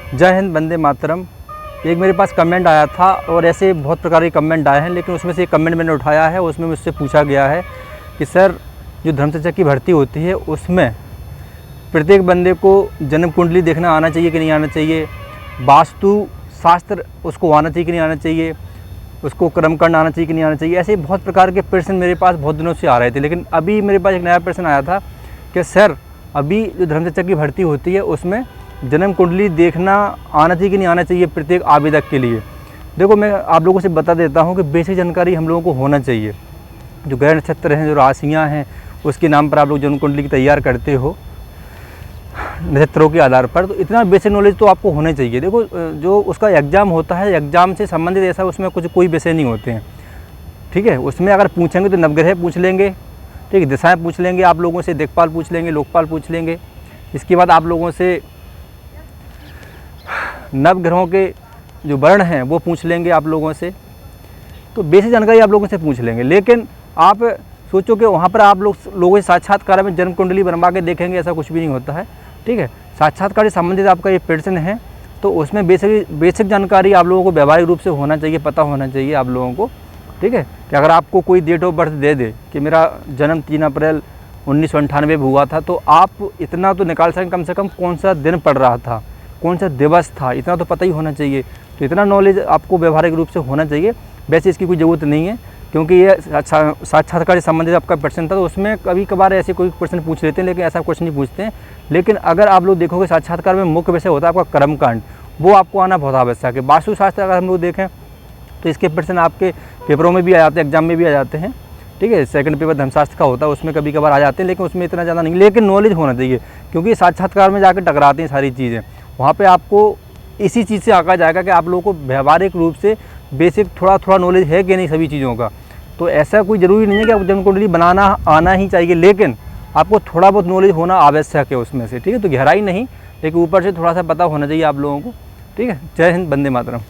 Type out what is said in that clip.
जय हिंद, वंदे मातरम। एक मेरे पास कमेंट आया था और ऐसे बहुत प्रकार के कमेंट आए हैं, लेकिन उसमें से एक कमेंट मैंने उठाया है। उसमें मुझसे पूछा गया है कि सर, जो धर्मचर्चा की भर्ती होती है उसमें प्रत्येक बंदे को जन्म कुंडली देखना आना चाहिए कि नहीं आना चाहिए, वास्तु शास्त्र उसको आना चाहिए कि नहीं आना चाहिए, उसको कर्मकांड आना चाहिए कि नहीं आना चाहिए। ऐसे बहुत प्रकार के प्रश्न मेरे पास बहुत दिनों से आ रहे थे। लेकिन अभी मेरे पास एक नया प्रश्न आया था कि सर, अभी जो धर्मचर्चा की भर्ती होती है उसमें जन्म कुंडली देखना आना चाहिए कि नहीं आना चाहिए प्रत्येक आवेदक के लिए। देखो, मैं आप लोगों से बता देता हूँ कि बेसिक जानकारी हम लोगों को होना चाहिए। जो ग्रह नक्षत्र हैं, जो राशियाँ हैं, उसके नाम पर आप लोग जन्म कुंडली की तैयार करते हो नक्षत्रों के आधार पर, तो इतना बेसिक नॉलेज तो आपको होना चाहिए। देखो, जो उसका एग्ज़ाम होता है, एग्ज़ाम से संबंधित ऐसा उसमें कुछ कोई विषय नहीं होते हैं, ठीक है। उसमें अगर पूछेंगे तो नवग्रह पूछ लेंगे, ठीक है, दिशाएँ पूछ लेंगे आप लोगों से, दिक्पाल पूछ लेंगे, लोकपाल पूछ लेंगे। इसके बाद आप लोगों से नवग्रहों के जो वर्ण हैं वो पूछ लेंगे आप लोगों से। तो बेसिक जानकारी आप लोगों से पूछ लेंगे। लेकिन आप सोचो कि वहाँ पर आप लोगों से साक्षात्कार में जन्म कुंडली बनवा के देखेंगे, ऐसा कुछ भी नहीं होता है, ठीक है। साक्षात्कार से संबंधित आपका ये प्रश्न है, तो उसमें बेसिक जानकारी आप लोगों को व्यावहारिक रूप से होना चाहिए, पता होना चाहिए आप लोगों को, ठीक है। कि अगर आपको कोई डेट ऑफ बर्थ दे दे कि मेरा जन्म 3 अप्रैल 1998 में हुआ था, तो आप इतना तो निकाल सकें कम से कम कौन सा दिन पड़ रहा था, कौन सा दिवस था, इतना तो पता ही होना चाहिए। तो इतना नॉलेज आपको व्यवहारिक रूप से होना चाहिए। वैसे इसकी कोई ज़रूरत नहीं है, क्योंकि ये साक्षात्कार से संबंधित आपका प्रश्न था, तो उसमें कभी कभार ऐसे कोई प्रश्न पूछ लेते हैं, लेकिन ऐसा क्वेश्चन नहीं पूछते हैं। लेकिन अगर आप लोग देखोगे, साक्षात्कार में मुख्य विषय होता है आपका कर्मकांड, वो आपको आना बहुत आवश्यक है। वास्तुशास्त्र अगर हम लोग देखें तो इसके प्रश्न आपके पेपरों में भी आ जाते हैं, एग्जाम में भी आ जाते हैं, ठीक है। सेकंड पेपर धर्मशास्त्र का होता है, उसमें कभी कभार आ जाते हैं, लेकिन उसमें इतना ज़्यादा नहीं। लेकिन नॉलेज होना चाहिए, क्योंकि साक्षात्कार में जाकर टकराती हैं सारी चीज़ें। वहाँ पे आपको इसी चीज़ से आंका जाएगा कि आप लोगों को व्यवहारिक रूप से बेसिक थोड़ा नॉलेज है कि नहीं सभी चीज़ों का। तो ऐसा कोई ज़रूरी नहीं है कि आपको जन्म कुंडली बनाना आना ही चाहिए, लेकिन आपको थोड़ा बहुत नॉलेज होना आवश्यक है उसमें से, ठीक है। तो गहराई नहीं, लेकिन ऊपर से थोड़ा सा पता होना चाहिए आप लोगों को, ठीक है। जय हिंद, वंदे मातरम।